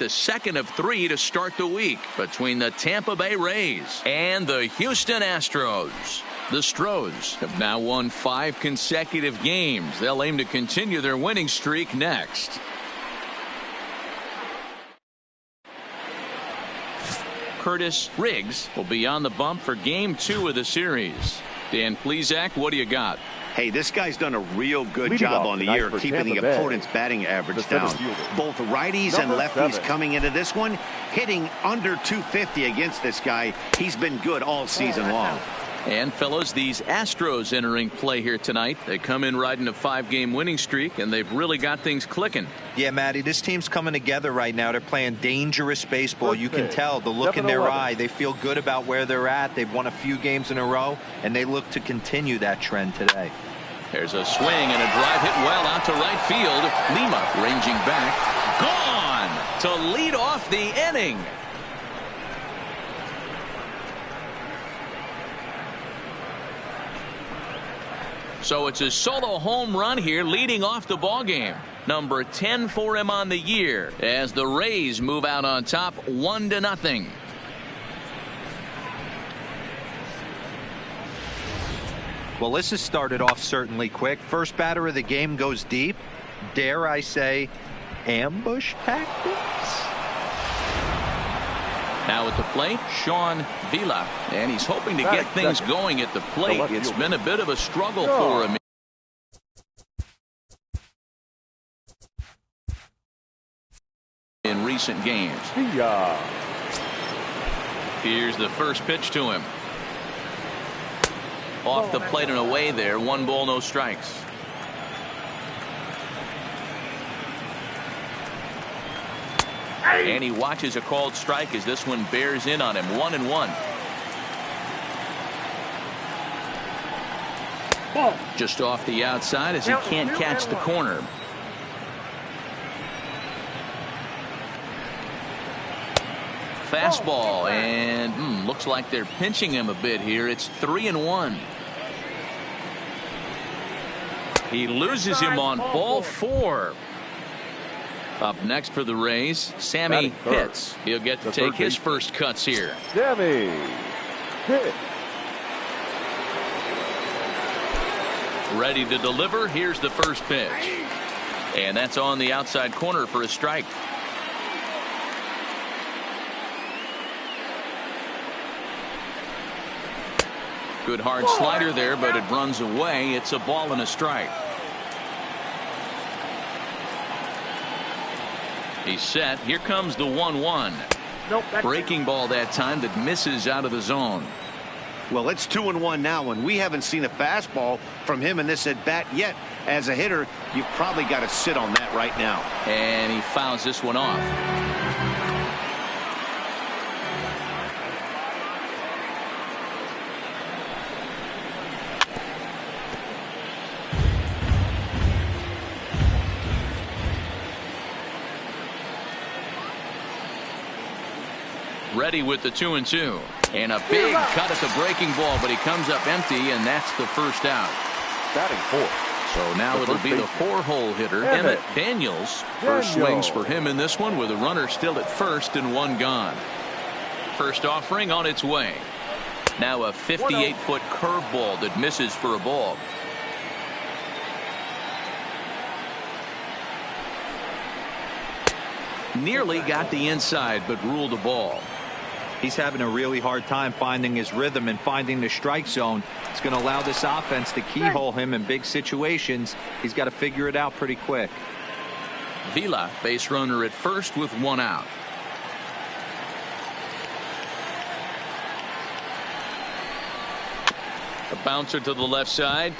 The second of 3 to start the week between the Tampa Bay Rays and the Houston Astros. The Stros have now won 5 consecutive games. They'll aim to continue their winning streak next. Curtis Riggs will be on the bump for Game 2 of the series. Dan Plesac, what do you got? Hey, this guy's done a real good job on the year keeping the opponent's batting average down. Both righties and lefties coming into this one, hitting under 250 against this guy. He's been good all season long. And fellas, these Astros entering play here tonight. They come in riding a 5-game winning streak, and they've really got things clicking. Yeah, Matty, this team's coming together right now. They're playing dangerous baseball. You can tell the look in their eye. They feel good about where they're at. They've won a few games in a row, and they look to continue that trend today. There's a swing and a drive hit well out to right field. Lima ranging back. Gone to lead off the inning. So it's a solo home run here leading off the ball game. Number 10 for him on the year as the Rays move out on top 1-0. Well, this has started off certainly quick. First batter of the game goes deep. Dare I say ambush tactics? Now at the plate, Sean Vila, and he's hoping to get things going at the plate. It's been a bit of a struggle for him in recent games. Here's the first pitch to him. Off the plate and away there. 1 ball, no strikes. And he watches a called strike as this one bears in on him. 1-1. Just off the outside as he can't catch the corner. Fastball, and looks like they're pinching him a bit here. It's 3-1. He loses him on ball 4. Up next for the Rays, Sammy Pitts. He'll get to take his first cuts here. Sammy Pitts. Ready to deliver. Here's the first pitch. And that's on the outside corner for a strike. Good hard slider there, but it runs away. It's a ball and a strike. He's set. Here comes the 1-1. Breaking ball that time that misses out of the zone. Well, it's 2-1 now, and we haven't seen a fastball from him in this at bat yet. As a hitter, you've probably got to sit on that right now. And he fouls this one off. Ready with the 2-2. And a big cut at the breaking ball, but he comes up empty, and that's the first out. Batting 4th. So now it'll be the 4-hole hitter, Emmett Daniels. First swings for him in this one with a runner still at first and 1 gone. First offering on its way. Now a 58-foot curveball that misses for a ball. Nearly got the inside, but ruled a ball. He's having a really hard time finding his rhythm and finding the strike zone. It's going to allow this offense to keyhole him in big situations. He's got to figure it out pretty quick. Vila, base runner at first with 1 out. A bouncer to the left side.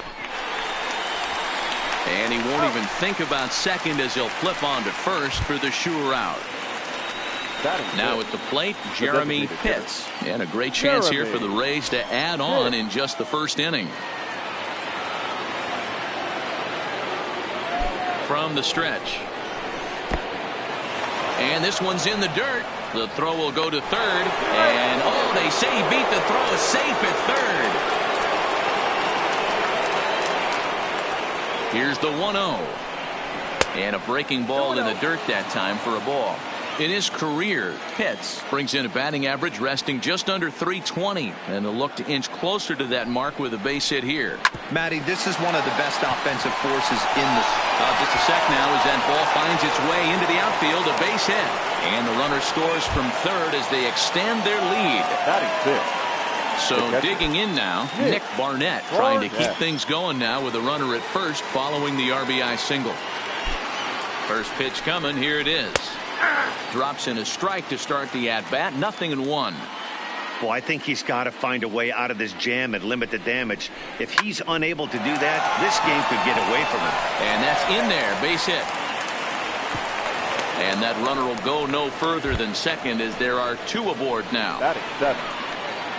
And he won't even think about second as he'll flip on to first for the sure out. Now at the plate, Jeremy Pitts. And a great chance here for the Rays to add on in just the first inning. From the stretch. And this one's in the dirt. The throw will go to third. And, oh, they say he beat the throw safe at third. Here's the 1-0. And a breaking ball in the dirt that time for a ball. In his career, Pitts brings in a batting average resting just under 320, and they'll look to inch closer to that mark with a base hit here. Matty, this is one of the best offensive forces in the... Just a sec now as that ball finds its way into the outfield, a base hit. And the runner scores from third as they extend their lead. Batting fifth. So digging in now, Nick Barnett trying to keep things going now with a runner at first following the RBI single. First pitch coming, here it is. Drops in a strike to start the at-bat, 0-1. Well, I think he's got to find a way out of this jam and limit the damage. If he's unable to do that, this game could get away from him. And that's in there, base hit. And that runner will go no further than second as there are two aboard now. Batting seventh.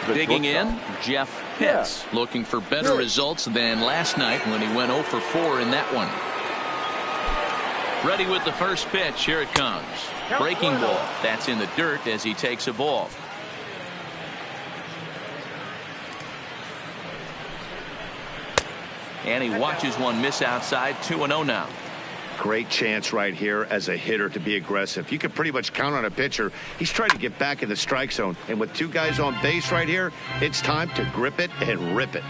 Digging in, Jeff Pitts, looking for better results than last night when he went 0 for 4 in that one. Ready with the first pitch. Here it comes. Breaking ball. That's in the dirt as he takes a ball. And he watches one miss outside. 2-0 now. Great chance right here as a hitter to be aggressive. You can pretty much count on a pitcher. He's trying to get back in the strike zone. And with two guys on base right here, it's time to grip it and rip it.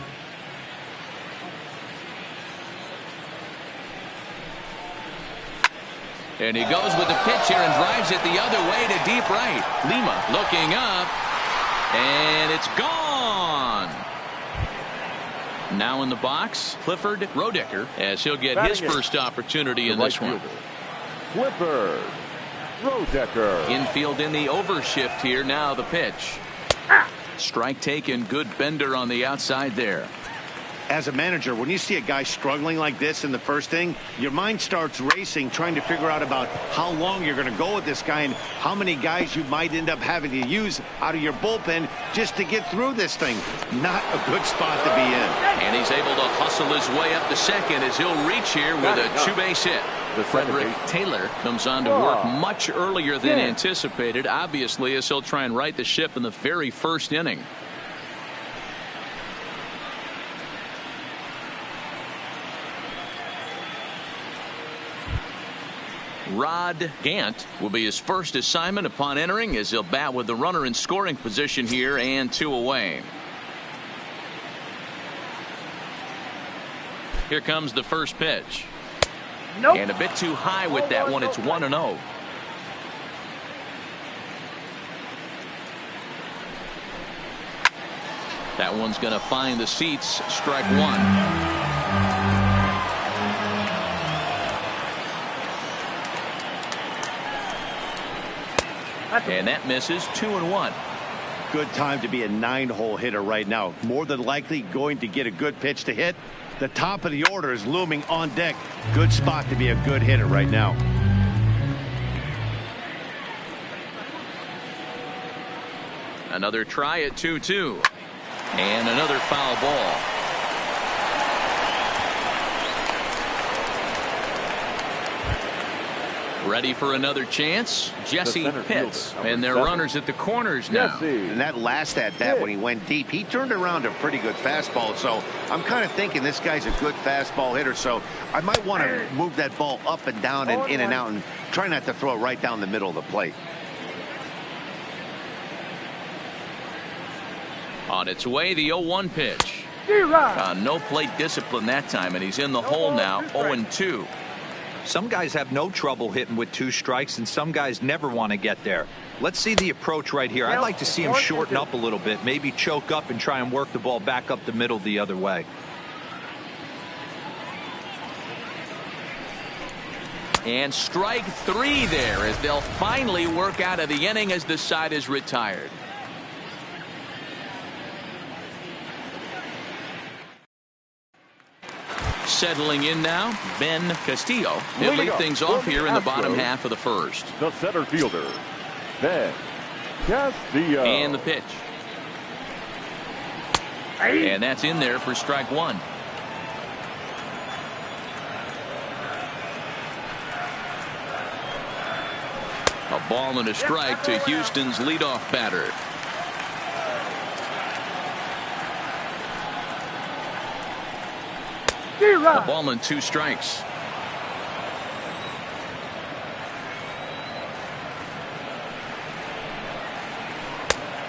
And he goes with the pitch here and drives it the other way to deep right. Lima looking up. And it's gone. Now in the box, Clifford Rodecker, as he'll get his first opportunity in this one. Clifford Rodecker. Infield in the overshift here. Now the pitch. Strike taken. Good bender on the outside there. As a manager, when you see a guy struggling like this in the first inning, your mind starts racing, trying to figure out about how long you're going to go with this guy and how many guys you might end up having to use out of your bullpen just to get through this thing. Not a good spot to be in. And he's able to hustle his way up to second as he'll reach here with a two-base hit. Frederick Taylor comes on to work much earlier than anticipated, obviously, as he'll try and right the ship in the very first inning. Rod Gant will be his first assignment upon entering as he'll bat with the runner in scoring position here and 2 away. Here comes the first pitch. Nope. And a bit too high with that one. It's 1-0. That one's going to find the seats. Strike one. And that misses. 2-1. Good time to be a 9-hole hitter right now. More than likely going to get a good pitch to hit. The top of the order is looming on deck. Good spot to be a good hitter right now. Another try at 2-2. And another foul ball. Ready for another chance. Jesse Pitts. And they're runners at the corners now. And that last at bat when he went deep, he turned around a pretty good fastball. So I'm kind of thinking this guy's a good fastball hitter. So I might want to move that ball up and down and in and out and try not to throw it right down the middle of the plate. On its way, the 0-1 pitch. No plate discipline that time, and he's in the hole now. 0-2. Some guys have no trouble hitting with 2 strikes, and some guys never want to get there. Let's see the approach right here. I'd like to see him shorten up a little bit, maybe choke up and try and work the ball back up the middle the other way. And strike 3 there as they'll finally work out of the inning as the side is retired. Settling in now, Ben Castillo. He'll lead things off here in the bottom half of the first. The center fielder, Ben Castillo. And the pitch. And that's in there for strike 1. A ball and a strike to Houston's leadoff batter. A ball and 2 strikes.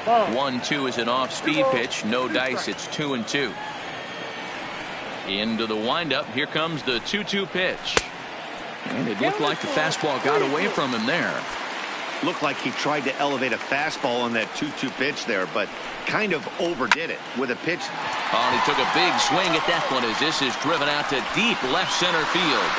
1-2 is an off-speed pitch. No dice. It's 2-2. Into the windup. Here comes the 2-2 pitch. And it looked like the fastball got away from him there. Looked like he tried to elevate a fastball on that 2-2 pitch there, but kind of overdid it with a pitch. Oh, and he took a big swing at that one as this is driven out to deep left center field.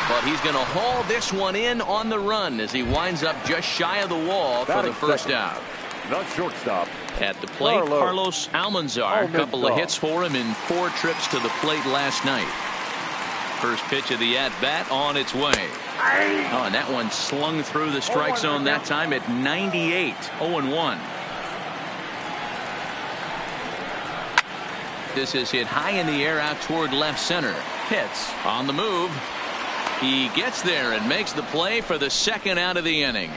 But he's going to haul this one in on the run as he winds up just shy of the wall for the first out. The shortstop. At the plate, Carlos Almanzar. A couple of hits for him in 4 trips to the plate last night. First pitch of the at-bat on its way. Oh, and that one slung through the strike zone that time at 98. 0-1. This is hit high in the air out toward left center. Hits on the move. He gets there and makes the play for the second out of the inning.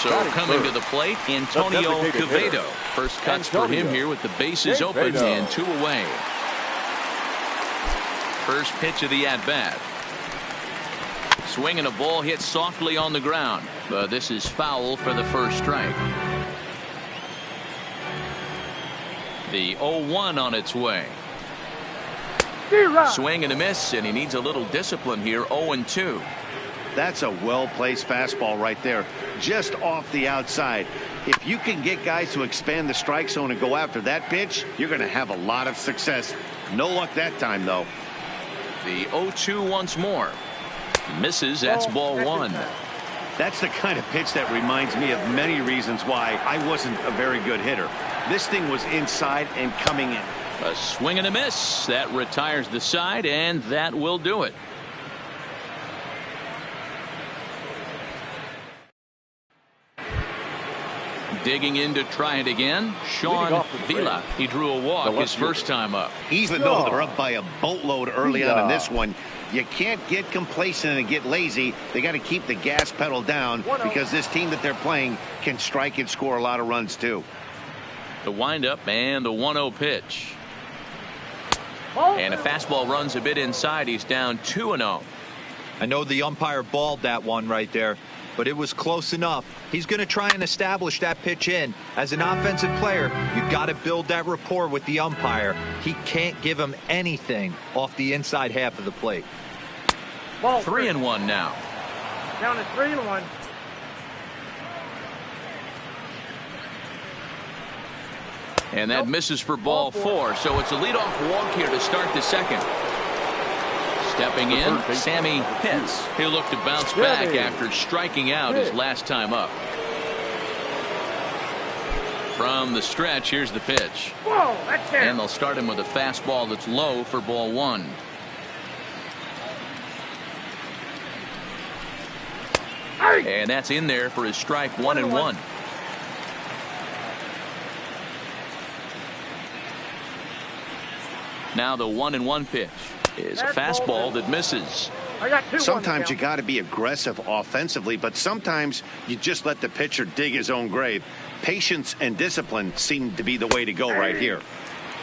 So coming to the plate, Antonio Quevedo. First cuts for him here with the bases open and 2 away. First pitch of the at-bat. Swing and a ball hit softly on the ground. But this is foul for the first strike. The 0-1 on its way. Swing and a miss, and he needs a little discipline here. 0-2. That's a well-placed fastball right there, just off the outside. If you can get guys to expand the strike zone and go after that pitch, you're going to have a lot of success. No luck that time, though. The 0-2 once more. Misses. That's ball 1. That's the kind of pitch that reminds me of many reasons why I wasn't a very good hitter. This thing was inside and coming in. A swing and a miss. That retires the side, and that will do it. Digging in to try it again, Sean Vila. He drew a walk his first time up. Even though they're up by a boatload early on in this one, you can't get complacent and get lazy. They got to keep the gas pedal down because this team that they're playing can strike and score a lot of runs too. The windup and the 1-0 pitch. And a fastball runs a bit inside. He's down 2-0. I know the umpire balled that one right there, but it was close enough. He's going to try and establish that pitch in. As an offensive player, you got to build that rapport with the umpire. He can't give him anything off the inside half of the plate. 3-1 now. Down to 3-1. And that misses for ball 4. So it's a leadoff walk here to start the second. Stepping in, Sammy Pitts. He'll look to bounce back after striking out his last time up. From the stretch, here's the pitch. And they'll start him with a fastball that's low for ball 1. And that's in there for his strike 1-1. Now the 1-1 pitch is a fastball that misses. Sometimes you got to be aggressive offensively, but sometimes you just let the pitcher dig his own grave. Patience and discipline seem to be the way to go right here.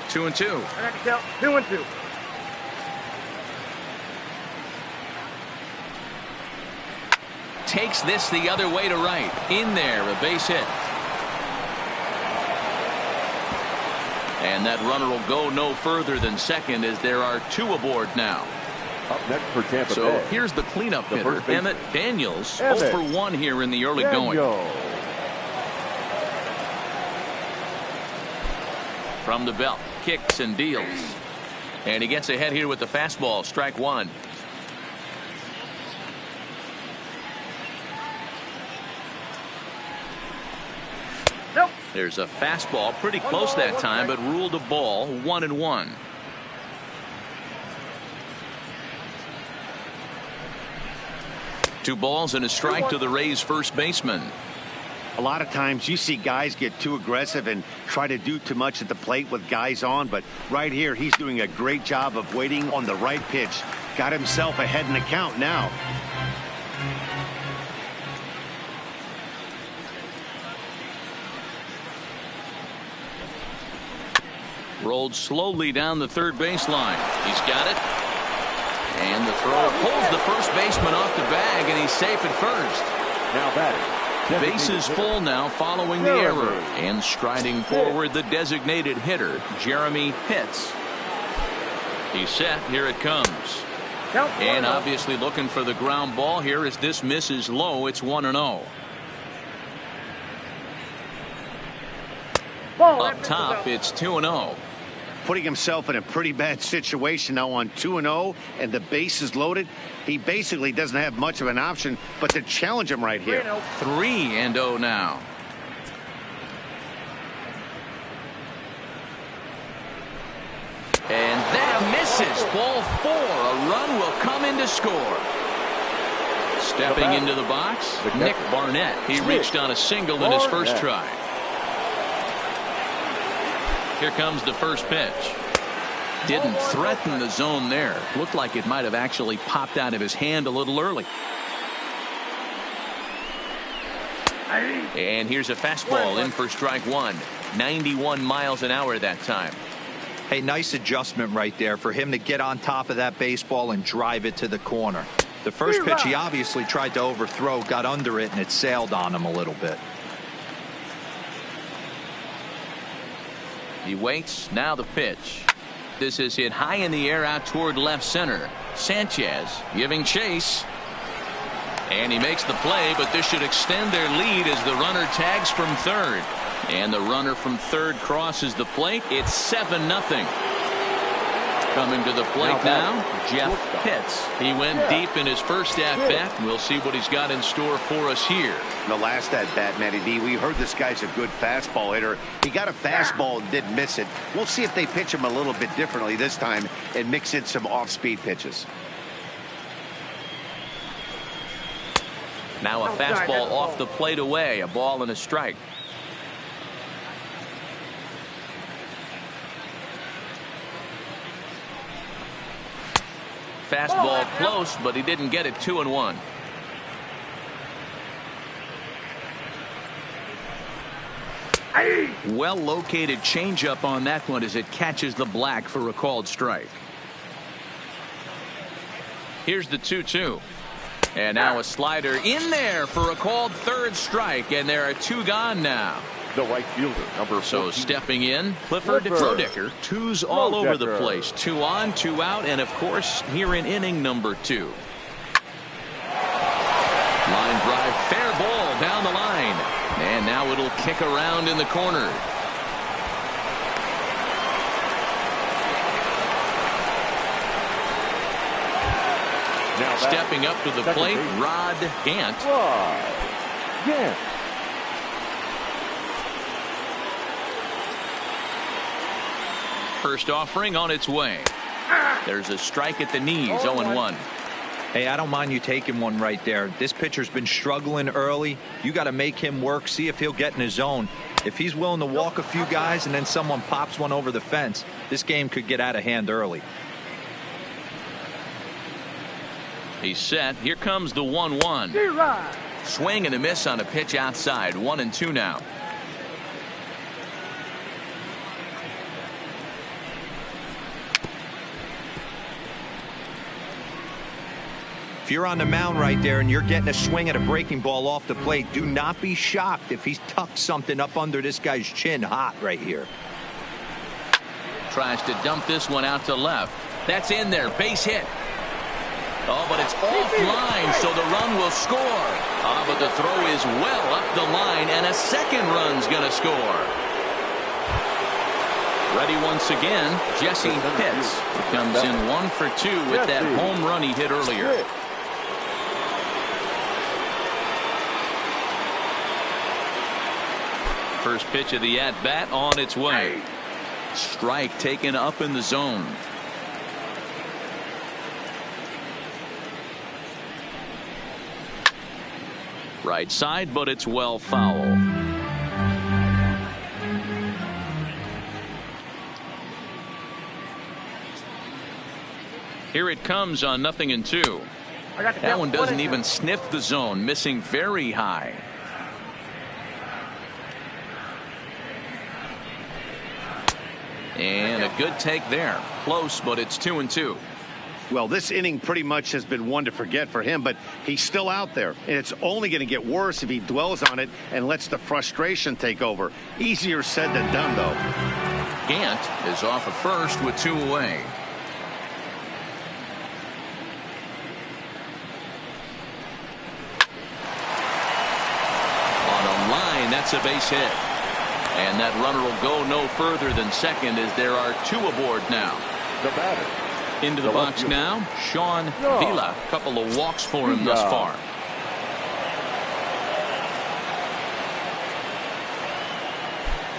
2-2. 2-2. Takes this the other way to right. In there, a base hit. And that runner will go no further than second as there are 2 aboard now. Up next for Tampa so Bay. Here's the cleanup hitter, Emmett Daniels. 0 for 1 here in the early going. From the belt, kicks and deals. And he gets ahead here with the fastball, strike 1. There's a fastball pretty close that time, but ruled a ball. 1-1. Two balls and a strike to the Rays first baseman. A lot of times you see guys get too aggressive and try to do too much at the plate with guys on, but right here he's doing a great job of waiting on the right pitch. Got himself ahead in the count now. Rolled slowly down the third baseline. He's got it. And the throw pulls the first baseman off the bag, and he's safe at first. Now batting, Bases full now following the error. And striding forward, the designated hitter, Jeremy Pitts. He's set. Here it comes. And obviously looking for the ground ball here as this misses low. It's 1-0. Up top, it's 2-0. Putting himself in a pretty bad situation now on 2-0 and the base is loaded. He basically doesn't have much of an option but to challenge him right here. 3-0 now. And that misses. Ball 4. A run will come in to score. Stepping into the box, Nick Barnett. He reached on a single in his first try. Here comes the first pitch. Didn't threaten the zone there. Looked like it might have actually popped out of his hand a little early. And here's a fastball in for strike one. 91 miles an hour that time. Hey, nice adjustment right there for him to get on top of that baseball and drive it to the corner. The first pitch he obviously tried to overthrow, got under it, and it sailed on him a little bit. He waits. Now the pitch. This is hit high in the air out toward left center. Sanchez giving chase. And he makes the play, but this should extend their lead as the runner tags from third. And the runner from third crosses the plate. It's 7-0. Coming to the plate now, Jeff Pitts. He went deep in his first at-bat. We'll see what he's got in store for us here. The last at-bat, Matty D, we heard this guy's a good fastball hitter. He got a fastball and didn't miss it. We'll see if they pitch him a little bit differently this time and mix in some off-speed pitches. Now a fastball off the plate away. A ball and a strike. Fastball close, but he didn't get it. 2-1. Well located changeup on that one as it catches the black for a called strike. Here's the 2-2. And now a slider in there for a called third strike, and there are two gone now. The right fielder, number 14. So stepping in, Clifford Frodecker. Twos all over the place. 2 on, 2 out, and of course here in inning number 2. Line drive, fair ball down the line. And now it'll kick around in the corner. Now stepping up to the plate, Rod Gant. Gant. First offering on its way. There's a strike at the knees. 0-1. Hey, I don't mind you taking one right there. This pitcher's been struggling early. You got to make him work, see if he'll get in his zone. If he's willing to walk a few guys and then someone pops one over the fence, this game could get out of hand early. He's set. Here comes the 1-1. Swing and a miss on a pitch outside. 1-2 now. If you're on the mound right there and you're getting a swing at a breaking ball off the plate, do not be shocked if he's tucked something up under this guy's chin hot right here. Tries to dump this one out to left. That's in there. Base hit. Oh, but it's offline, so the run will score. But the throw is well up the line, and a second run's going to score. Ready once again, Jesse Pitts. He comes in 1 for 2 with that home run he hit earlier. First pitch of the at-bat on its way. Strike taken up in the zone. Right side, but it's well foul. Here it comes on 0-2. That one doesn't even sniff the zone, missing very high. And a good take there. Close, but it's 2-2. Well, this inning pretty much has been one to forget for him, but he's still out there. And it's only going to get worse if he dwells on it and lets the frustration take over. Easier said than done, though. Gant is off at first with 2 away. On a line, that's a base hit. And that runner will go no further than second as there are 2 aboard now. The batter. Into the box now, Sean Vila. A couple of walks for him thus far.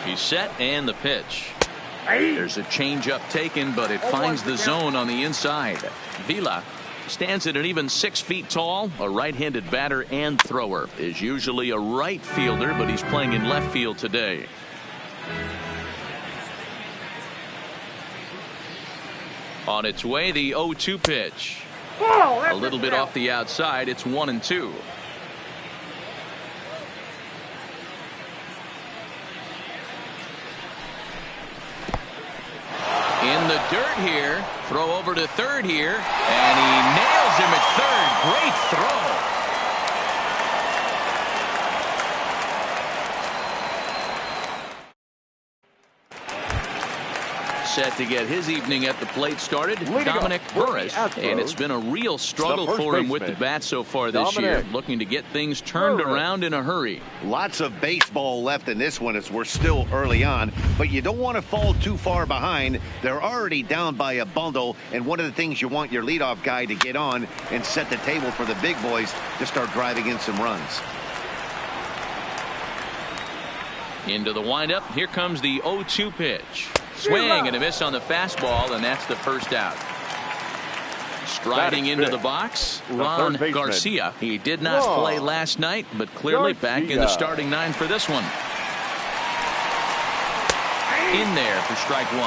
He's set and the pitch. There's a changeup taken, but it finds the zone on the inside. Vila stands at an even 6 feet tall. A right-handed batter and thrower. Is usually a right fielder, but he's playing in left field today. On its way, the 0-2 pitch. A little bit off the outside. It's 1-2. In the dirt here. Throw over to third here. And he nails him at third. Great throw. Set to get his evening at the plate started, Dominic Burris, and it's been a real struggle for him with the bat so far this year, looking to get things turned around in a hurry. Lots of baseball left in this one as we're still early on, but you don't want to fall too far behind. They're already down by a bundle, and one of the things you want your leadoff guy to get on and set the table for the big boys to start driving in some runs. Into the windup. Here comes the 0-2 pitch. Swing and a miss on the fastball, and that's the first out. Striding into the box, Ron Garcia. He did not play last night, but clearly back in the starting 9 for this one. In there for strike 1.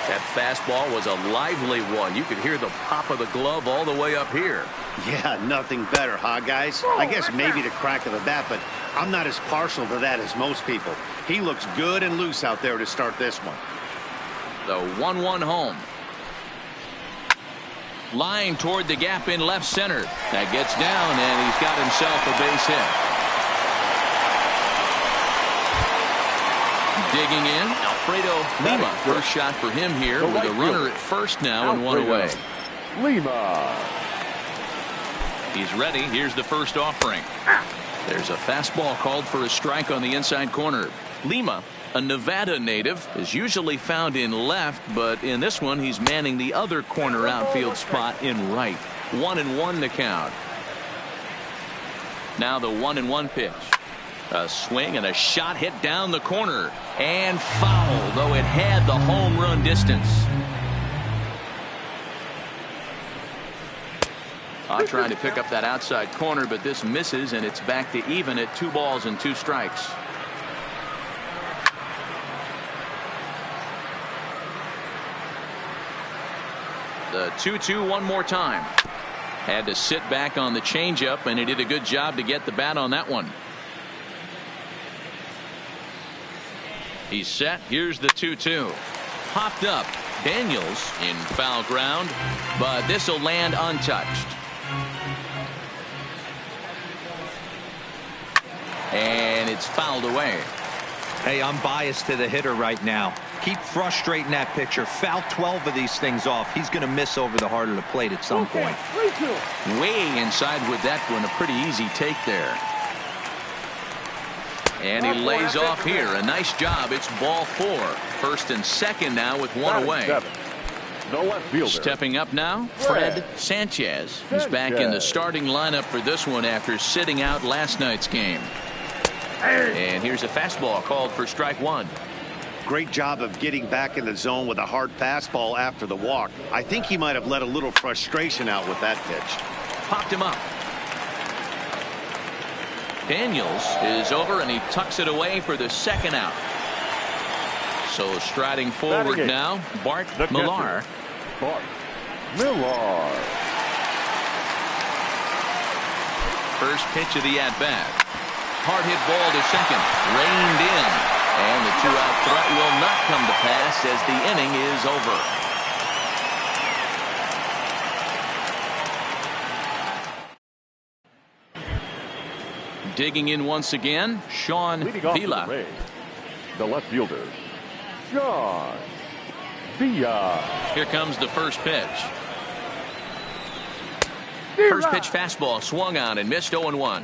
That fastball was a lively one. You could hear the pop of the glove all the way up here. Yeah, nothing better, huh, guys? I guess maybe the crack of the bat, but I'm not as partial to that as most people. He looks good and loose out there to start this one. The 1-1 home. Line toward the gap in left center. That gets down, and he's got himself a base hit. Digging in, Alfredo Lima. First shot for him here with a runner at first now and 1 away. Lima. He's ready. Here's the first offering. There's a fastball called for a strike on the inside corner. Lima, a Nevada native, is usually found in left, but in this one he's manning the other corner outfield spot in right. 1-1 to count. Now the 1-1 pitch. A swing and a shot hit down the corner and foul, though it had the home run distance. Trying to pick up that outside corner, but this misses, and it's back to even at 2 balls and 2 strikes. The 2-2 one more time. Had to sit back on the changeup, and he did a good job to get the bat on that one. He's set. Here's the 2-2. Popped up. Daniels in foul ground, but this will land untouched. And it's fouled away. Hey, I'm biased to the hitter right now. Keep frustrating that pitcher. Foul 12 of these things off. He's going to miss over the heart of the plate at some point. Way inside with that one. A pretty easy take there. And he lays off here. A nice job. It's ball 4. First and second now with 1 away. The left fielder. Stepping up now, Fred Sanchez is back in the starting lineup for this one after sitting out last night's game. And here's a fastball called for strike 1. Great job of getting back in the zone with a hard fastball after the walk. I think he might have let a little frustration out with that pitch. Popped him up. Daniels is over, and he tucks it away for the second out. So striding forward now, Bart Millar. Bart Millar. First pitch of the at-bat. Hard hit ball to second. Reined in. And the 2-out threat will not come to pass as the inning is over. Digging in once again, Sean Villa. The left fielder, Sean Villa. Here comes the first pitch. First pitch fastball swung on and missed 0-1.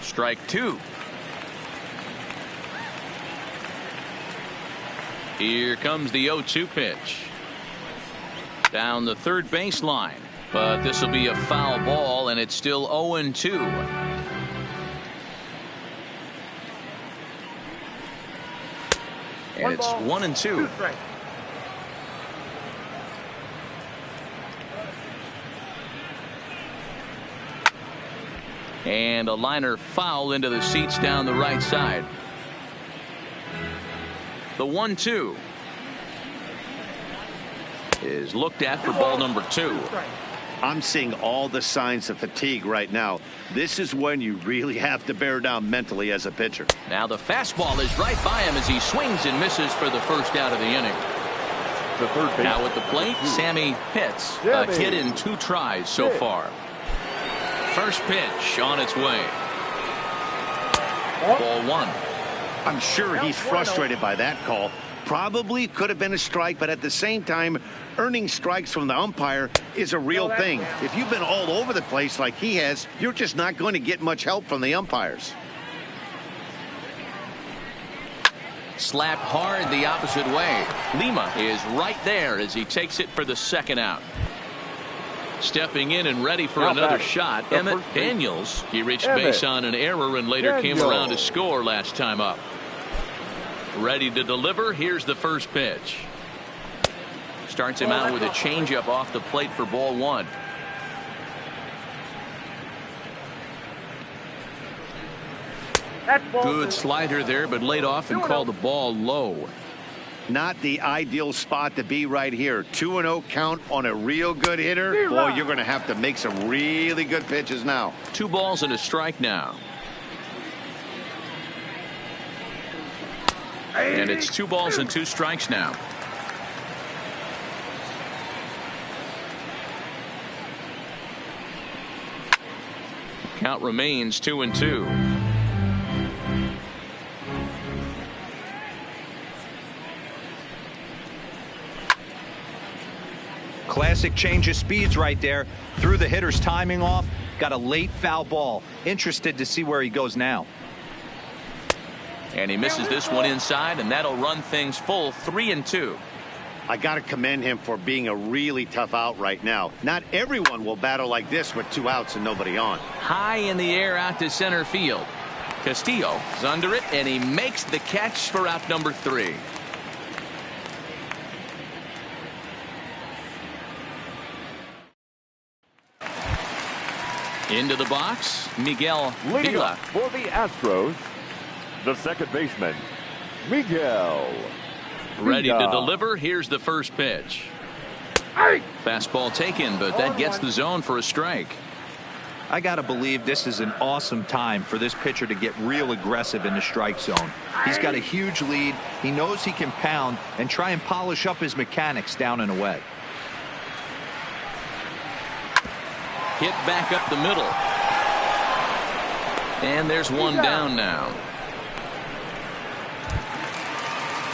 Strike two. Here comes the 0-2 pitch. Down the third baseline. But this will be a foul ball, and it's still 0-2. And it's 1-2. And a liner foul into the seats down the right side. The 1-2 is looked at for ball number 2. I'm seeing all the signs of fatigue right now. This is when you really have to bear down mentally as a pitcher. Now the fastball is right by him as he swings and misses for the first out of the inning. The third base. Now at the plate, Sammy Pitts. A hit in 2 tries so far. First pitch on its way. Ball 1. I'm sure he's frustrated by that call. Probably could have been a strike, but at the same time, earning strikes from the umpire is a real thing. If you've been all over the place like he has, you're just not going to get much help from the umpires. Slapped hard the opposite way. Lima is right there as he takes it for the second out. Stepping in and ready for another shot, Emmett Daniels. He reached base on an error and later came around to score last time up. Ready to deliver. Here's the first pitch. Starts him out with a changeup off the plate for ball 1. Good slider there, but laid off and called the ball low. Not the ideal spot to be right here. 2-0 count on a real good hitter. Boy, you're going to have to make some really good pitches now. 2 balls and a strike now. And it's 2 balls and 2 strikes now. Count remains 2-2. Classic change of speeds right there. Threw the hitter's timing off. Got a late foul ball. Interested to see where he goes now. And he misses this one inside, and that'll run things full 3-2. I got to commend him for being a really tough out right now. Not everyone will battle like this with 2 outs and nobody on. High in the air out to center field. Castillo is under it, and he makes the catch for out number 3. Into the box, Miguel Villa. For the Astros, the second baseman, Miguel Ready Villa. to deliver. Here's the first pitch. Fastball taken, but that gets the zone for a strike. I got to believe this is an awesome time for this pitcher to get real aggressive in the strike zone. He's got a huge lead. He knows he can pound and try and polish up his mechanics down and away. Hit back up the middle. And there's one down now.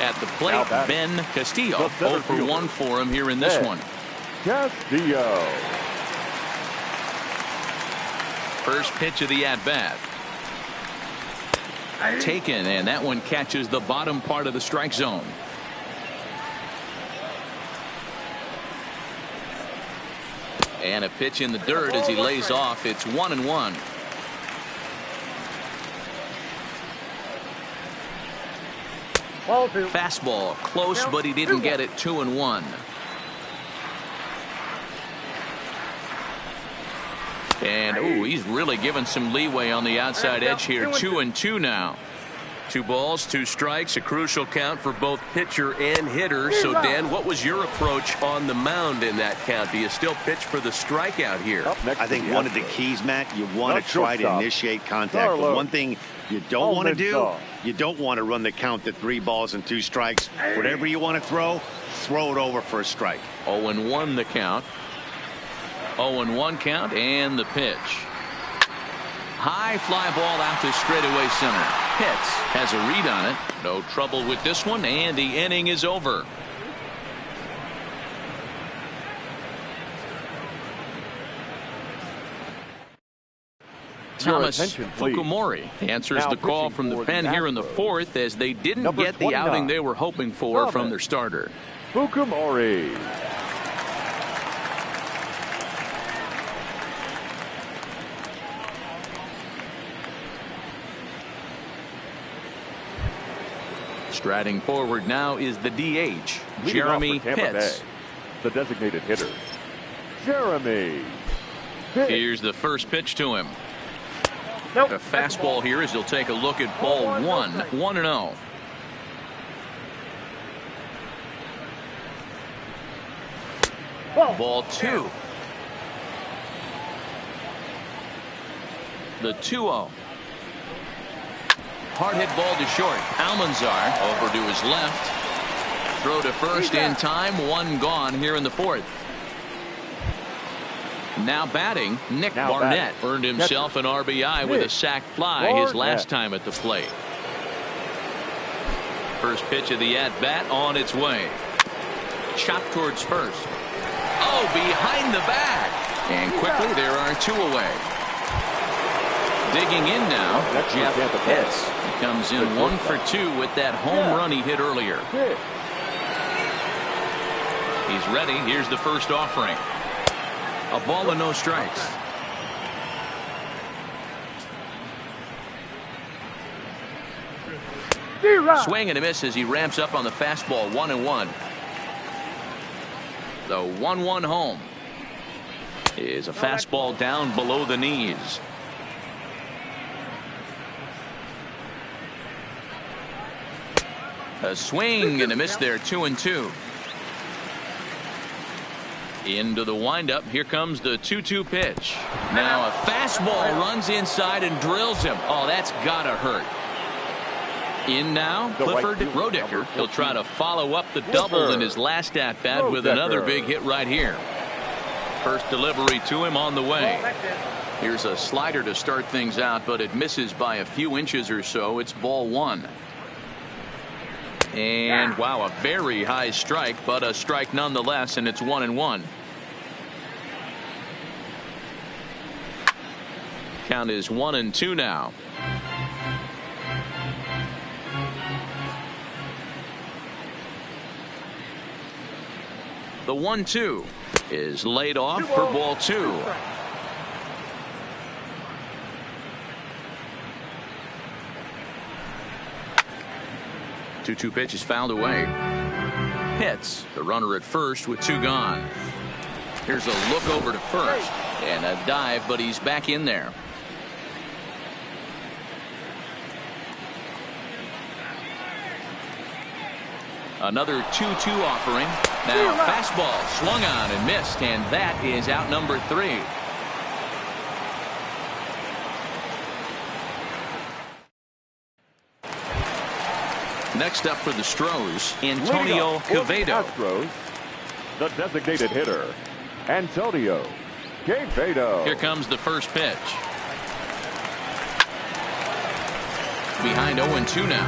At the plate, Ben Castillo. 0 for 1 for him here in this one. Castillo. First pitch of the at-bat. Taken, and that one catches the bottom part of the strike zone. And a pitch in the dirt as he lays off. It's 1-1. Fastball close, but he didn't get it. 2-1. And ooh, he's really given some leeway on the outside edge here. 2-2 now. 2 balls, 2 strikes, a crucial count for both pitcher and hitter. So, Dan, what was your approach on the mound in that count? Do you still pitch for the strikeout here? I think one of the keys, Matt, you want to try to initiate contact. But one thing you don't want to do, you don't want to run the count to 3 balls and 2 strikes. Whatever you want to throw it over for a strike. 0-1 the count. 0-1 count and the pitch. High fly ball out to straightaway center. Pitts has a read on it. No trouble with this one, and the inning is over. Thomas Fukumori answers the call from the pen here in the fourth, as they didn't get the outing they were hoping for from their starter. Fukumori. Striding forward now is the DH, Jeremy Pitts. The designated hitter, Jeremy Pitts. Here's the first pitch to him. Nope. A fastball here as he'll take a look at ball 1-0. Ball 2. The 2-0. Hard hit ball to short. Almanzar over to his left. Throw to first in time. One gone here in the fourth. Now batting, Nick Barnett earned himself an RBI with a sac fly his last time at the plate. First pitch of the at-bat on its way. Chop towards first. Oh, behind the bag. And quickly there are two away. Digging in now, Jeff Pitts. He comes in 1 for 2 with that home run he hit earlier. He's ready. Here's the first offering. A ball and no strikes. Swing and a miss as he ramps up on the fastball. 1-1. The 1-1 home is a fastball down below the knees. A swing and a miss there. 2-2. Into the windup. Here comes the 2-2 pitch. Now a fastball runs inside and drills him. Oh, that's gotta hurt. In now, Clifford Roedicker. He'll try to follow up the double in his last at bat with another big hit right here. First delivery to him on the way. Here's a slider to start things out, but it misses by a few inches or so. It's ball 1. And wow, a very high strike, but a strike nonetheless, and it's 1-1. Count is 1-2 now. The 1-2 is laid off for ball 2. Two pitch is fouled away. Hits the runner at first with 2 gone. Here's a look over to first and a dive, but he's back in there. Another 2-2 offering. Now fastball swung on and missed, and that is out number 3. Next up for the Astros, Antonio Quevedo. Astros, the designated hitter, Antonio Quevedo. Here comes the first pitch. Behind 0-2 now.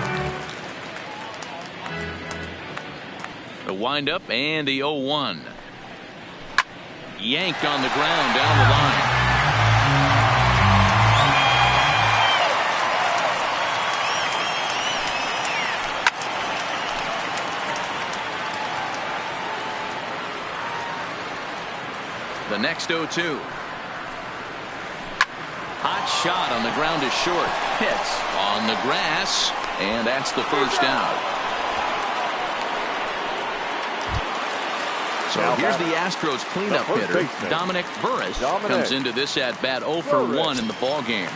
The windup and the 0-1. Yanked on the ground down the line. The next 0-2. Hot shot on the ground is short. Hits on the grass, and that's the first out. So here's the Astros cleanup hitter. Dominic Burris comes into this at bat 0 for 1 in the ball game.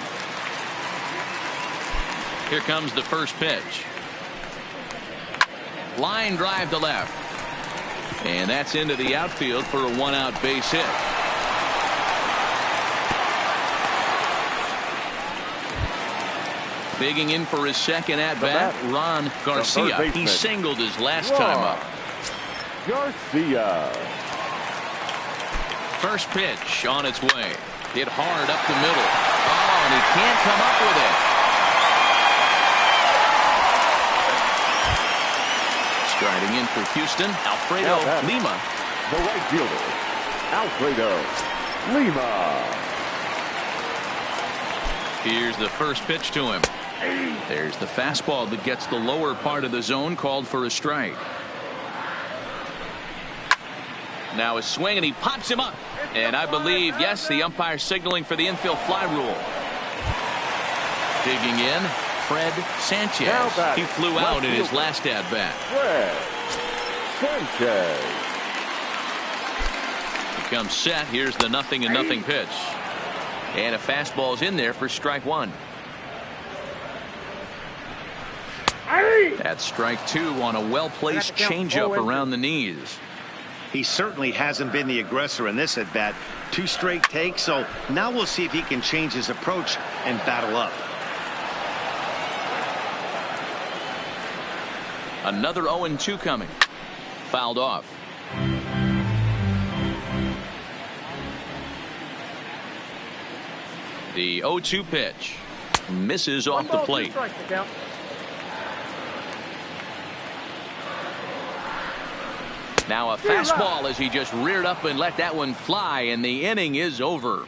Here comes the first pitch. Line drive to left. And that's into the outfield for a 1-out base hit. Bigging in for his second at bat, Ron Garcia. He singled his last time up. Garcia. First pitch on its way. Hit hard up the middle. Oh, and he can't come up with it. Striding in for Houston, Alfredo Lima. The right fielder, Alfredo Lima. Here's the first pitch to him. There's the fastball that gets the lower part of the zone, called for a strike. Now a swing, and he pops him up. And I believe, yes, the umpire signaling for the infield fly rule. Digging in, Fred Sanchez. He flew out in his last at-bat. Fred Sanchez. He comes set. Here's the 0-0 pitch. And a fastball's in there for strike one. That's strike two on a well-placed changeup around the knees. He certainly hasn't been the aggressor in this at bat. 2 straight takes, so now we'll see if he can change his approach and battle up. Another 0-2 coming. Fouled off. The 0-2 pitch misses off the plate. Now a fastball as he just reared up and let that one fly, and the inning is over.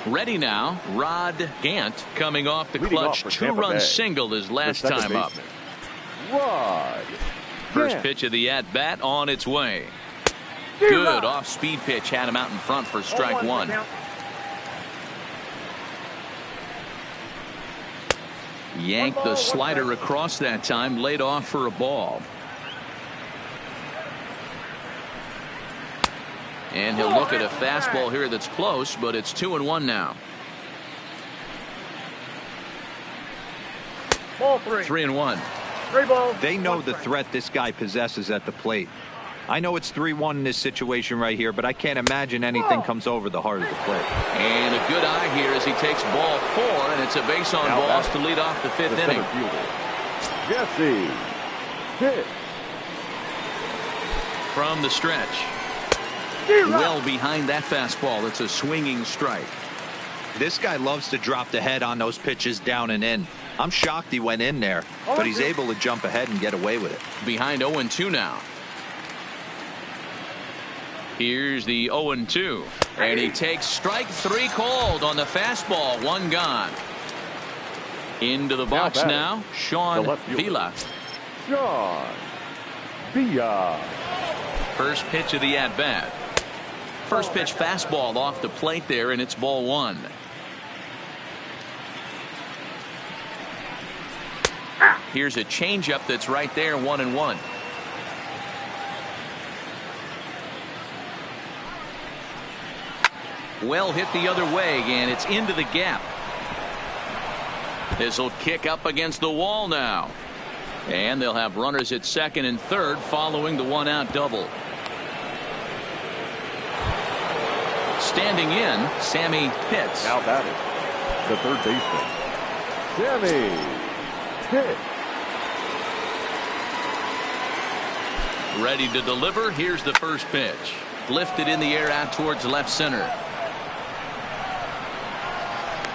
Ready now, Rod Gant coming off the clutch 2-run single his last time up. Rod First pitch of the at-bat on its way. Good off-speed pitch had him out in front for strike one. Yanked the slider across that time, laid off for a ball. And he'll look at a fastball here that's close, but it's 2-1 now. Ball 3. 3-1. 3 balls. They know the threat this guy possesses at the plate. I know it's 3-1 in this situation right here, but I can't imagine anything comes over the heart of the plate. And a good eye here as he takes ball 4, and it's a base on balls to lead off the 5th inning. Jesse Pitt. From the stretch. Well behind that fastball. It's a swinging strike. This guy loves to drop the head on those pitches down and in. I'm shocked he went in there, but he's able to jump ahead and get away with it. Behind 0-2 now. Here's the 0-2. And he takes strike 3 called on the fastball. 1 gone. Into the box now, Sean Villa. Sean Villa. First pitch of the at-bat. First pitch fastball off the plate there, and it's ball 1. Here's a changeup that's right there, 1-1. Well hit the other way, and it's into the gap. This will kick up against the wall now. And they'll have runners at second and third following the 1-out double. Standing in, Sammy Pitts. Now batting, the third baseman, Sammy Pitts. Ready to deliver. Here's the first pitch. Lifted in the air out towards left center.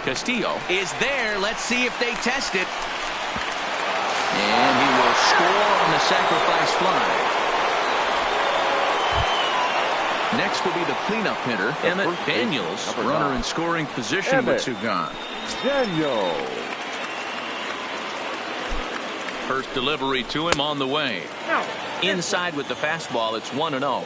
Castillo is there. Let's see if they test it. And he will score on the sacrifice fly. Next will be the cleanup hitter, Emmett Daniels, runner in scoring position with 2 gone. Daniels. First delivery to him on the way. Inside with the fastball, it's 1-0.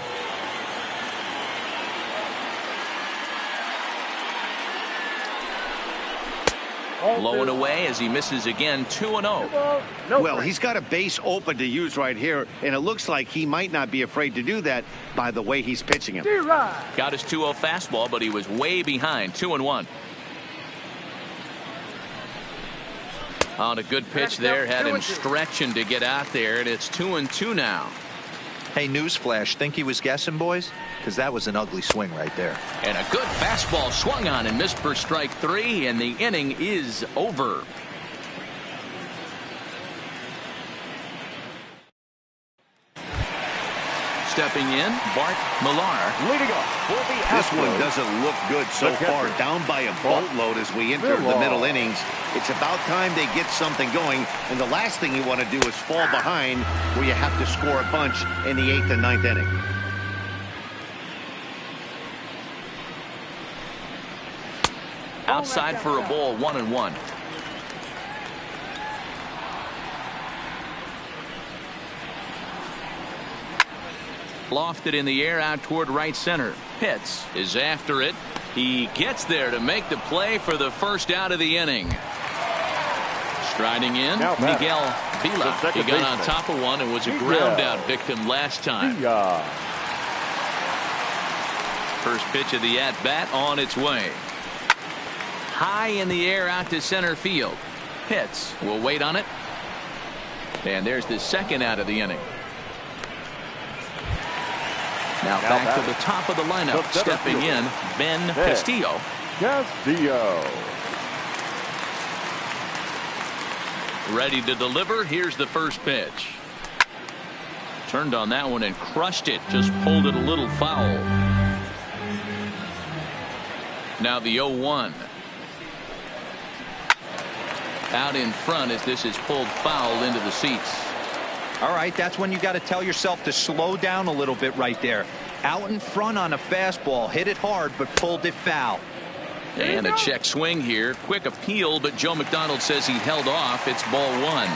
Low and away as he misses again, 2-0. Well, he's got a base open to use right here, and it looks like he might not be afraid to do that by the way he's pitching him. Got his 2-0 fastball, but he was way behind, 2-1. On a good pitch there, had him stretching to get out there, and it's 2-2 now. Hey, newsflash, think he was guessing, boys? Because that was an ugly swing right there. And a good fastball swung on and missed for strike 3, and the inning is over. stepping in, Bart Millar. Leading up for the Astros. This one doesn't look good so far. Down by a boatload as we enter the middle innings. It's about time they get something going. And the last thing you want to do is fall behind where you have to score a bunch in the 8th and 9th inning. Outside for a ball, 1-1. Lofted in the air out toward right center. Pitts is after it. He gets there to make the play for the first out of the inning. Striding in, Miguel Vila. He got on top of one and was a ground out victim last time. First pitch of the at-bat on its way. High in the air out to center field. Pitts will wait on it. And there's the second out of the inning. Now back to the top of the lineup. Stepping in, Ben Castillo. Ready to deliver. Here's the first pitch. Turned on that one and crushed it. Just pulled it a little foul. Now the 0-1. Out in front as this is pulled foul into the seats. All right, that's when you got to tell yourself to slow down a little bit right there. Out in front on a fastball, hit it hard, but pulled it foul. And a check swing here. Quick appeal, but Joe McDonald says he held off. It's ball 1.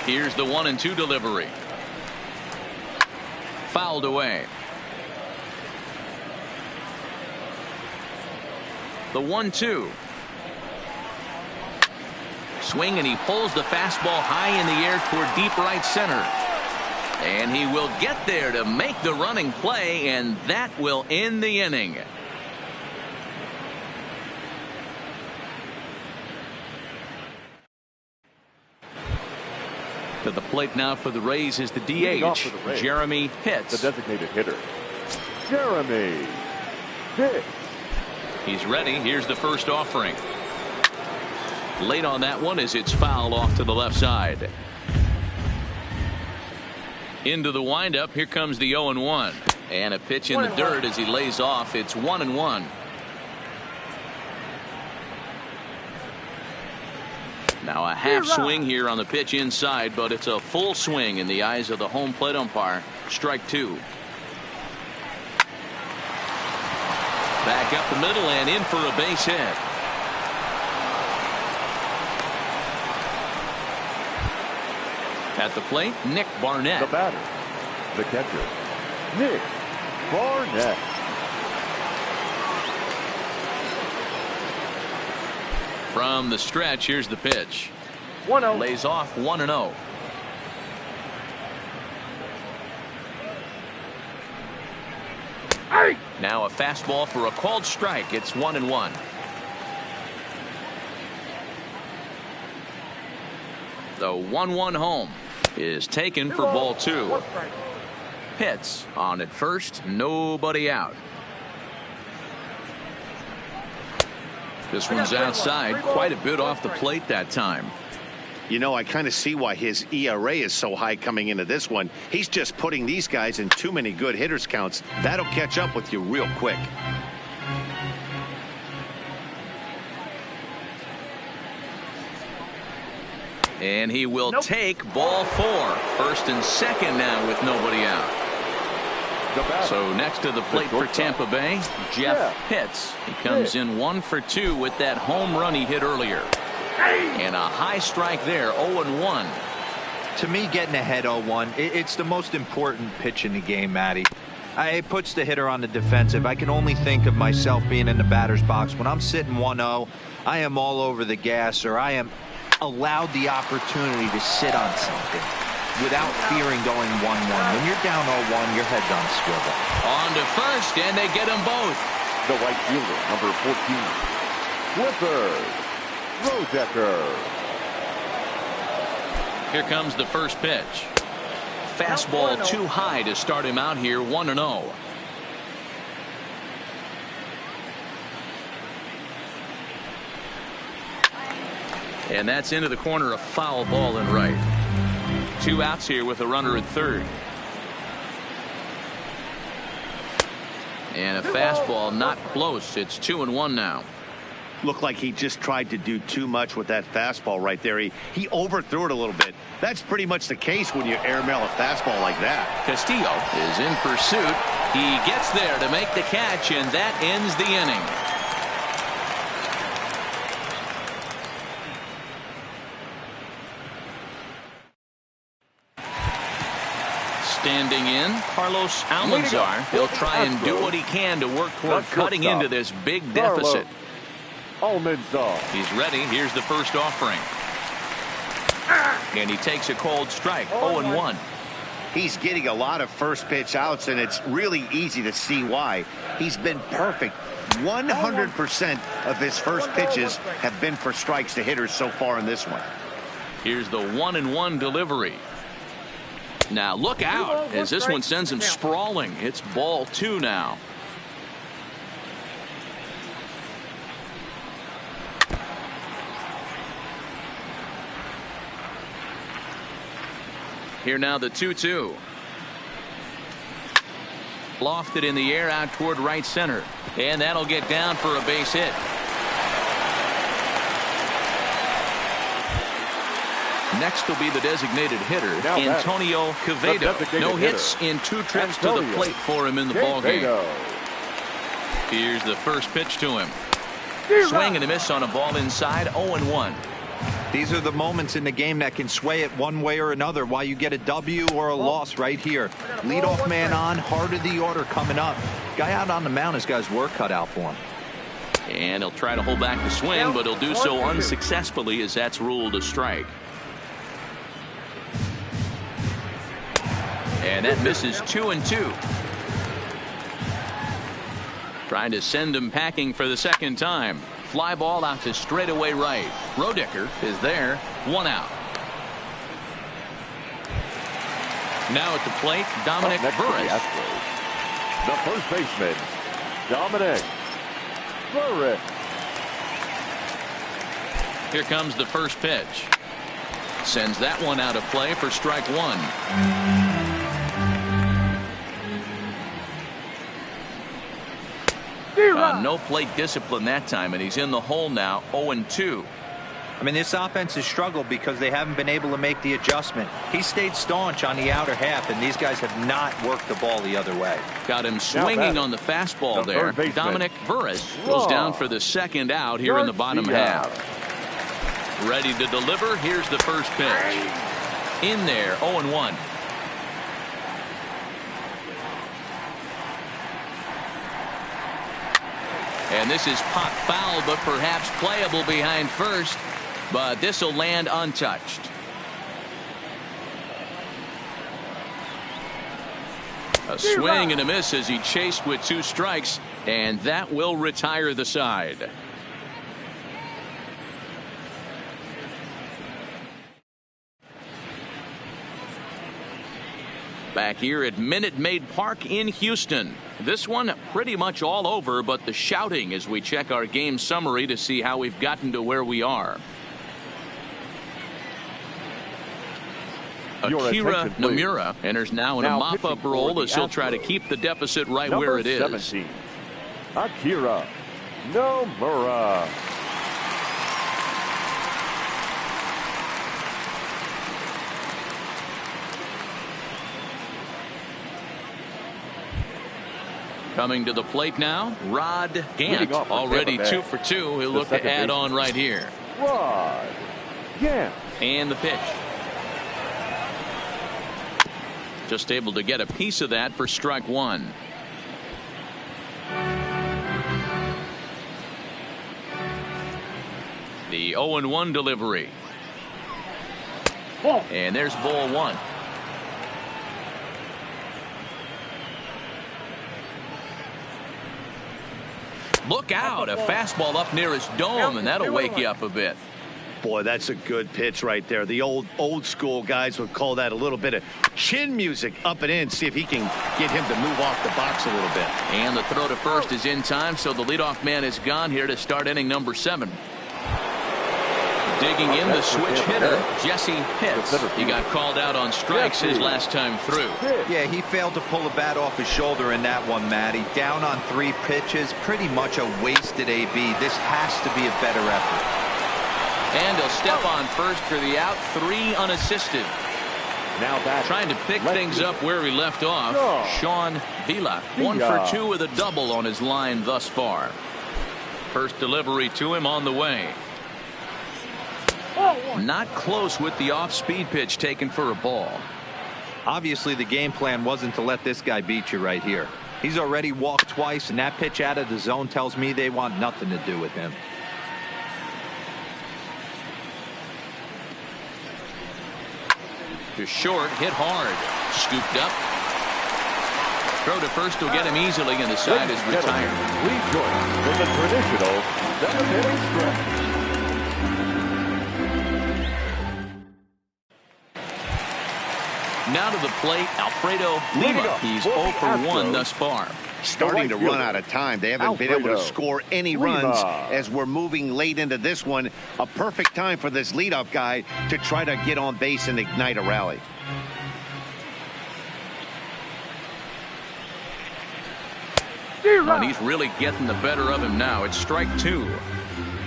Here's the 1-2 delivery. Fouled away. The 1-2. Swing, and he pulls the fastball high in the air toward deep right center. And he will get there to make the running play, and that will end the inning. To the plate now for the Rays is the DH, Jeremy Pitts. The designated hitter, Jeremy Pitts. He's ready. Here's the first offering. Late on that one as it's fouled off to the left side. Into the windup. Here comes the 0-1. And a pitch in the dirt as he lays off. It's 1-1. Now a half swing here on the pitch inside, but it's a full swing in the eyes of the home plate umpire. Strike 2. Back up the middle and in for a base hit. At the plate, Nick Barnett. The batter, the catcher, Nick Barnett. From the stretch, here's the pitch. 1-0. Lays off 1-0. Hey! Now a fastball for a called strike. It's 1-1. The 1-1 home is taken for ball 2. Pitts on at first, nobody out. This one's outside, quite a bit off the plate that time. You know, I kind of see why his ERA is so high coming into this one. He's just putting these guys in too many good hitters counts. That'll catch up with you real quick. And he will take ball 4. First and second now with nobody out. So next to the plate for Tampa Bay, Jeff Pitts. He comes in 1 for 2 with that home run he hit earlier. And a high strike there, 0-1. To me, getting ahead 0-1, it's the most important pitch in the game, Matty. It puts the hitter on the defensive. I can only think of myself being in the batter's box. When I'm sitting 1-0, I am all over the gas, or I am allowed the opportunity to sit on something without fearing going 1-1. When you're down 0-1, your head's on a swivel. On to first, and they get them both. The right fielder, number 14, Clifford Rodecker. Here comes the first pitch. Fastball too high to start him out here, 1-0. And that's into the corner, a foul ball and right. 2 outs here with a runner at third. And a fastball not close. It's 2-1 now. Looked like he just tried to do too much with that fastball right there. He overthrew it a little bit. That's pretty much the case when you airmail a fastball like that. Castillo is in pursuit. He gets there to make the catch, and that ends the inning. Standing in, Carlos Almanzar. He'll try and do what he can to work toward cutting into this big deficit. He's ready. Here's the first offering. And he takes a cold strike. 0-1. He's getting a lot of first pitch outs, and it's really easy to see why. He's been perfect. 100% of his first pitches have been for strikes to hitters so far in this one. Here's the 1-1 delivery. Now look out as this one sends him sprawling. It's ball 2 now. Here now the 2-2. Lofted in the air out toward right center. And that'll get down for a base hit. Next will be the designated hitter, Antonio Quevedo. No hits in 2 trips to the plate for him in the ballgame. Here's the first pitch to him. Swing and a miss on a ball inside. 0-1. These are the moments in the game that can sway it one way or another. Why you get a W or a loss right here. Leadoff man on, heart of the order coming up. Guy out on the mound has got his work cut out for him. And he'll try to hold back the swing, but he'll do so unsuccessfully as that's ruled a strike. And that misses 2-2. Trying to send him packing for the second time. Fly ball out to straightaway right. Roedicker is there. 1 out. Now at the plate, Dominic Burris. The first baseman, Dominic Burris. Here comes the first pitch. Sends that one out of play for strike 1. No plate discipline that time, and he's in the hole now. 0-2. I mean, this offense has struggled because they haven't been able to make the adjustment. He stayed staunch on the outer half, and these guys have not worked the ball the other way. Got him swinging on the fastball there. Dominic Burris goes down for the second out here in the bottom half. Ready to deliver. Here's the first pitch. In there. 0-1. And this is pop foul, but perhaps playable behind first. But this will land untouched. A swing and a miss as he chased with 2 strikes, and that will retire the side. Back here at Minute Maid Park in Houston. This one pretty much all over, but the shouting as we check our game summary to see how we've gotten to where we are. Akira Nomura enters now in a mop-up role as he'll try to keep the deficit right where it is. 17, Akira Nomura. Coming to the plate now, Rod Gant, already 2 for 2. He'll look to add on right here. Rod Gant. And the pitch. Just able to get a piece of that for strike 1. The 0-1 delivery. And there's ball 1. Look out, a fastball up near his dome, and that'll wake you up a bit. Boy, that's a good pitch right there. The old school guys would call that a little bit of chin music up and in. See if he can get him to move off the box a little bit. And the throw to first is in time, so the leadoff man is gone here to start inning number 7. Digging in the switch hitter, Jesse Pitts. He got called out on strikes his last time through. Yeah, he failed to pull a bat off his shoulder in that one, Matty. Down on 3 pitches, pretty much a wasted AB. This has to be a better effort. And he'll step on first for the out, 3 unassisted. Now back. Trying to pick things up where he left off. Sean Vila, 1 for 2 with a double on his line thus far. First delivery to him on the way. Not close with the off-speed pitch taken for a ball. Obviously, the game plan wasn't to let this guy beat you right here. He's already walked twice, and that pitch out of the zone tells me they want nothing to do with him. To short, hit hard. Scooped up. Throw to first will get him easily, and the side is retired. We join in the traditional 7-inning stretch. Now to the plate, Alfredo Lima. He's 0 for 1 thus far. Starting to run out of time. They haven't been able to score any runs as we're moving late into this one. A perfect time for this leadoff guy to try to get on base and ignite a rally. And he's really getting the better of him now. It's strike 2.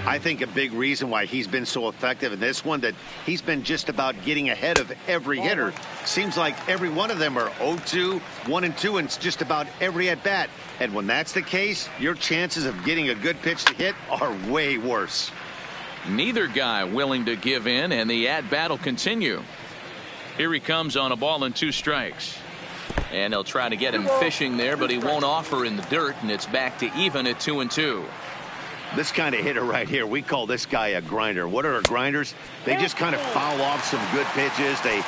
I think a big reason why he's been so effective in this one, that he's been just about getting ahead of every hitter. Seems like every one of them are 0-2, 1-2, and it's just about every at bat. And when that's the case, your chances of getting a good pitch to hit are way worse. Neither guy willing to give in, and the at bat will continue. Here he comes on a ball and 2 strikes. And they'll try to get him fishing there, but he won't offer in the dirt, and it's back to even at 2-2. This kind of hitter right here, we call this guy a grinder. What are grinders? They just kind of foul off some good pitches. They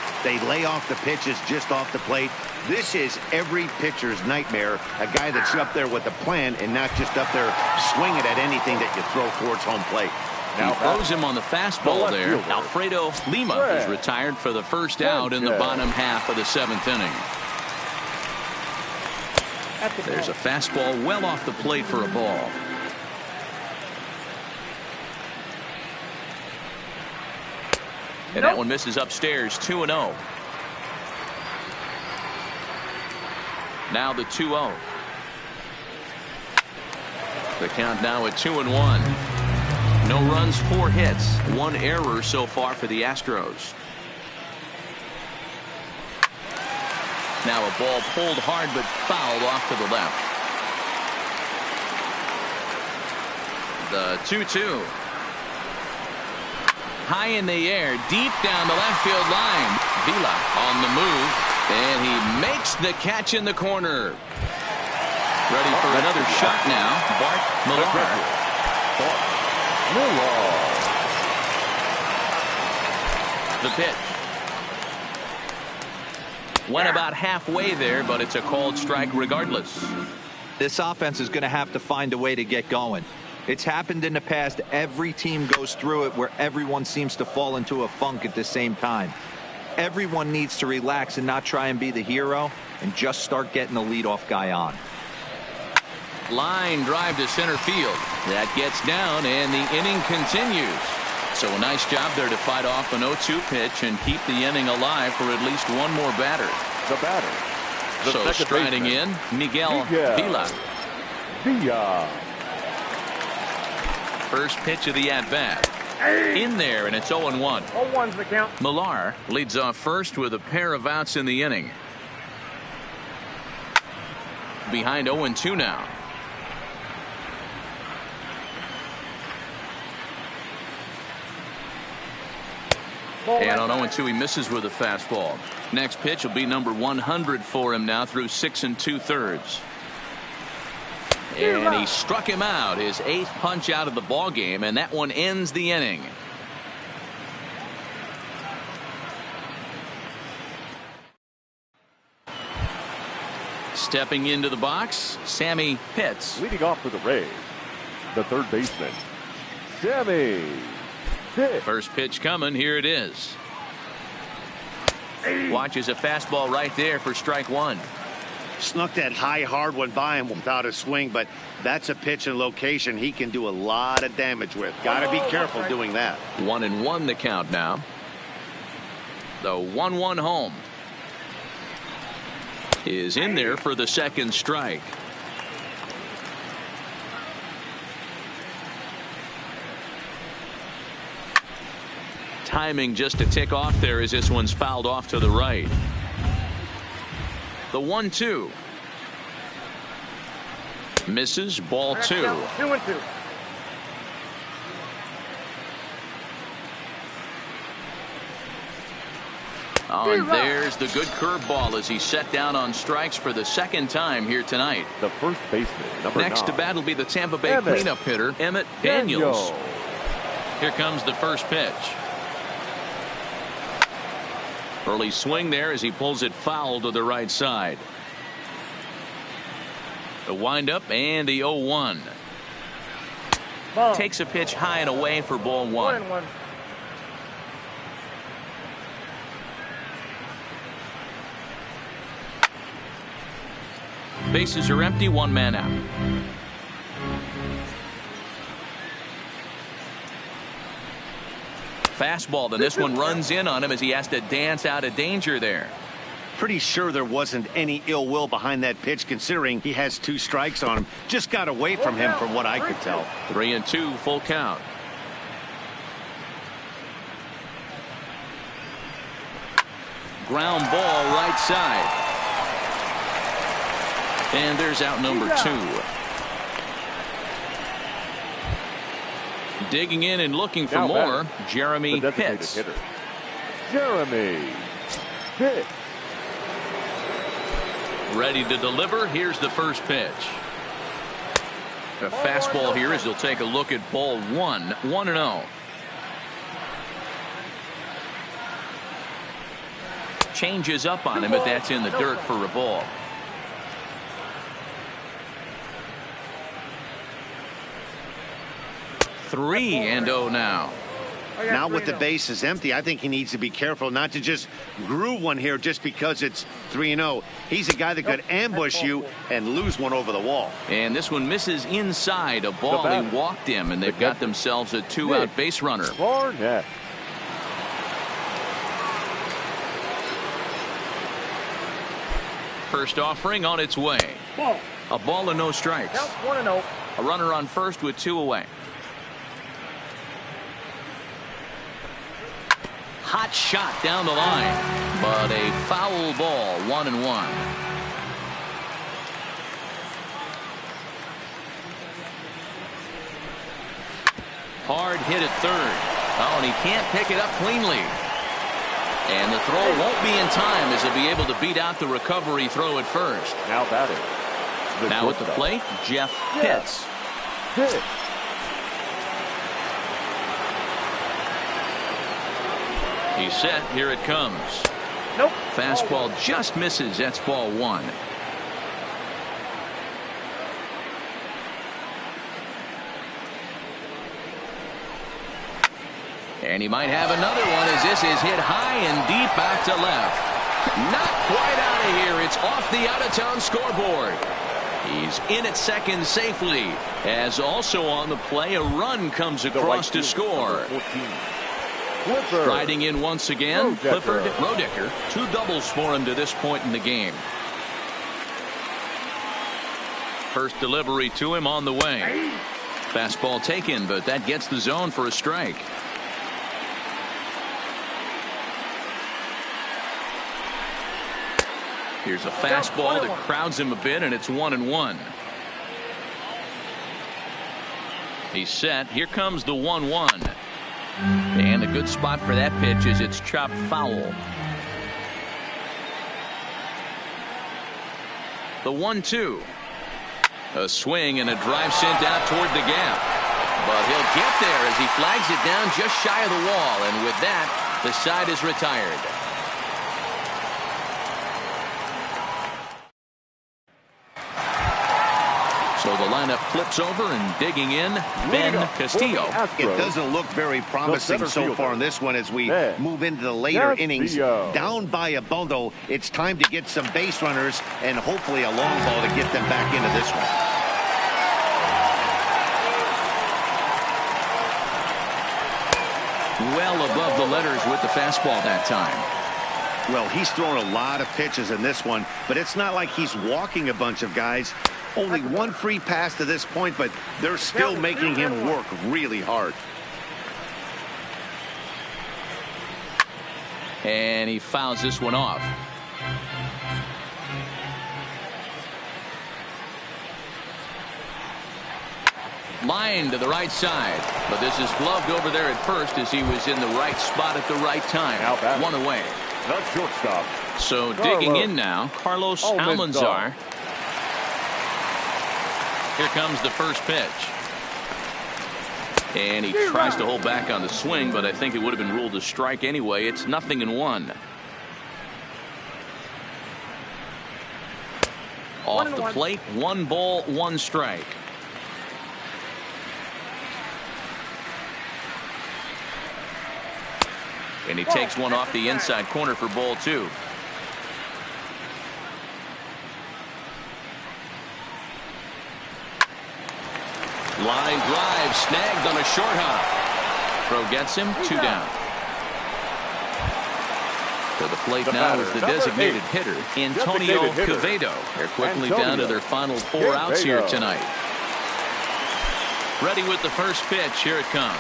lay off the pitches just off the plate. This is every pitcher's nightmare, a guy that's up there with a plan and not just up there swinging at anything that you throw towards home plate. He throws him on the fastball there. Alfredo Lima is retired for the first out in the bottom half of the 7th inning. There's a fastball well off the plate for a ball. And that one misses upstairs, 2-0. Now the 2-0. The count now at 2-1. No runs, 4 hits, 1 error so far for the Astros. Now a ball pulled hard but fouled off to the left. The 2-2. High in the air, deep down the left field line. Vila on the move, and he makes the catch in the corner. Ready for another shot now. Bart Millar. The pitch. Went about halfway there, but it's a called strike regardless. This offense is going to have to find a way to get going. It's happened in the past. Every team goes through it where everyone seems to fall into a funk at the same time. Everyone needs to relax and not try and be the hero and just start getting the leadoff guy on. Line drive to center field. That gets down, and the inning continues. So a nice job there to fight off an 0-2 pitch and keep the inning alive for at least one more batter. The batter. So striding in, Miguel Vila. First pitch of the at-bat. In there, and it's 0-1. 0-1's the count. Millar leads off first with a pair of outs in the inning. Behind 0-2 now. And on 0-2 he misses with a fastball. Next pitch will be number 100 for him now through 6 2/3. And he struck him out, his 8th punch out of the ball game, and that one ends the inning. Stepping into the box, Sammy Pitts. Leading off for the Rays, the third baseman, Sammy Pitts. First pitch coming, here it is. Watches a fastball right there for strike 1. Snuck that high hard one by him without a swing, but that's a pitch and location he can do a lot of damage with. Got to be careful doing that. 1-1 the count now. The 1-1 home is in there for the second strike. Timing just a tick off there as this one's fouled off to the right. The 1-2 misses, ball 2. 2-2. Oh, and there's the good curveball as he's set down on strikes for the second time here tonight. The first baseman, number 9. Next to bat will be the Tampa Bay cleanup hitter, Emmett Daniels. Here comes the first pitch. Early swing there as he pulls it foul to the right side. The windup and the 0-1. Takes a pitch high and away for ball 1. 1-1. Bases are empty, 1 man out. Fastball, then this one runs in on him as he has to dance out of danger there. Pretty sure there wasn't any ill will behind that pitch, considering he has 2 strikes on him. Just got away from him from what I could tell. 3-2 full count. Ground ball right side. And there's out number 2. Digging in and looking for more, Jeremy Pitts. Jeremy Pitts. Ready to deliver. Here's the first pitch. A fastball here as he'll take a look at ball 1. 1-0. Changes up on him, but that's in the dirt for a ball. Three and 0 now. Now with the bases empty, I think he needs to be careful not to just groove one here just because it's 3-0. He's a guy that could ambush you and lose one over the wall. And this one misses inside a ball he walked him, and they've got themselves a 2-out base runner. Barnett. First offering on its way. A ball and no strikes. 1-0. A runner on first with 2 away. Hot shot down the line, but a foul ball. 1-1. Hard hit at third. Oh, and he can't pick it up cleanly. And the throw won't be in time as he'll be able to beat out the recovery throw at first. Now batting. Now at the plate, Jeff Pitts. He's set. Here it comes. Nope. Fastball just misses. That's ball 1. And he might have another one as this is hit high and deep back to left. Not quite out of here. It's off the out-of-town scoreboard. He's in at second safely, as also on the play a run comes across to score. Striding in once again, Clifford Roedicker. 2 doubles for him to this point in the game. First delivery to him on the way. Fastball taken, but that gets the zone for a strike. Here's a fastball that crowds him a bit, and it's 1-1. He's set. Here comes the 1-1. And a good spot for that pitch is it's chopped foul. The 1-2. A swing and a drive sent out toward the gap. But he'll get there as he flags it down just shy of the wall. And with that, the side is retired. So So the lineup flips over and digging in, Ben Castillo. It doesn't look very promising so far in this one as we move into the later innings. Down by a bundle, it's time to get some base runners and hopefully a long ball to get them back into this one. Well above the letters with the fastball that time. Well, he's thrown a lot of pitches in this one, but it's not like he's walking a bunch of guys. Only one free pass to this point, but they're still making him work really hard. And he fouls this one off. Line to the right side, but this is gloved over there at first as he was in the right spot at the right time. One away. The shortstop. So digging in now, Carlos Almanzar. Here comes the first pitch. And he tries to hold back on the swing, but I think it would have been ruled a strike anyway. It's 0-1. Off the plate, 1 ball, 1 strike. And he takes one off the inside corner for ball 2. Line drive snagged on a short hop. Throw gets him, 2 down. To the plate now is the designated hitter, Antonio Quevedo. They're quickly down to their final 4 outs here tonight. Ready with the first pitch. Here it comes.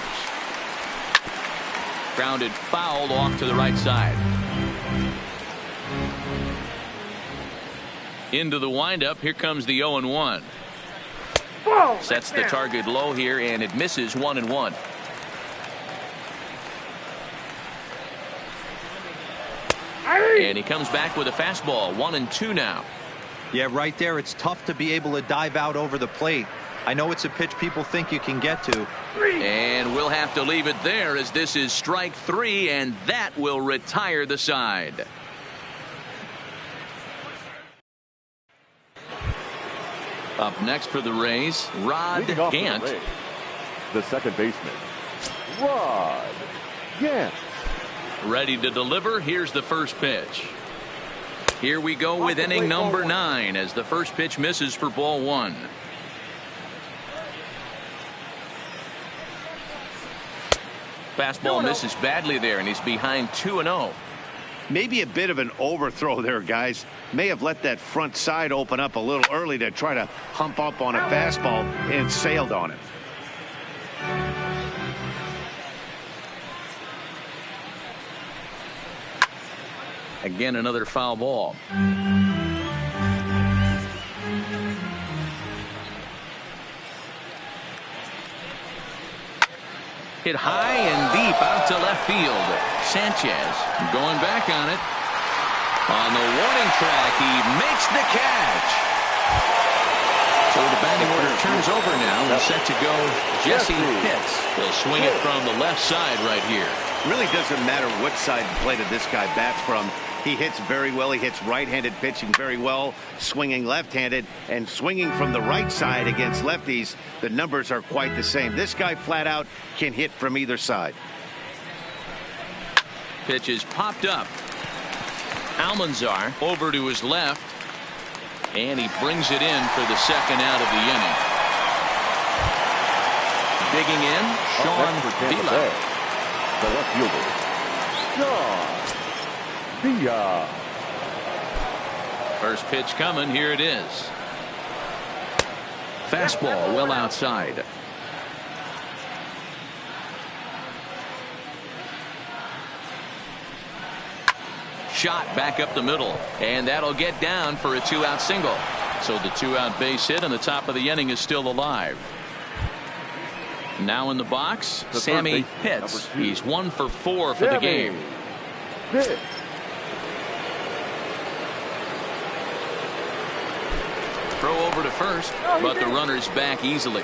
Grounded fouled off to the right side. Into the windup. Here comes the 0-1. Sets the target low here, and it misses 1-1. And he comes back with a fastball. 1-2 now. Yeah, right there. It's tough to be able to dive out over the plate. I know it's a pitch people think you can get to. And we'll have to leave it there as this is strike 3, and that will retire the side. Up next for the Rays, Rod Gant. The second baseman, Rod Gant. Ready to deliver. Here's the first pitch. Here we go with inning number 9 as the first pitch misses for ball 1. Fastball misses badly there, and he's behind 2-0. Maybe a bit of an overthrow there, guys. May have let that front side open up a little early to try to hump up on a fastball and sailed on it. Again, another foul ball. Hit high and deep out to left field. Sanchez going back on it. On the warning track, he makes the catch. So the batting order turns over now and set to go Jesse Pitts. He'll swing it from the left side right here. Really doesn't matter what side of the plate this guy bats from. He hits very well. He hits right-handed pitching very well, swinging left-handed, and swinging from the right side against lefties. The numbers are quite the same. This guy flat out can hit from either side. Pitch is popped up. Almanzar over to his left, and he brings it in for the second out of the inning. Digging in, Sean Vila. The left fielder, Sean Villa. First pitch coming. Here it is. Fastball well outside. Shot back up the middle, and that'll get down for a 2-out single. So the 2-out base hit on the top of the inning is still alive. Now in the box, Sammy Pitts. He's 1 for 4 for the game. Pitts. Throw over to first, but the runner's back easily.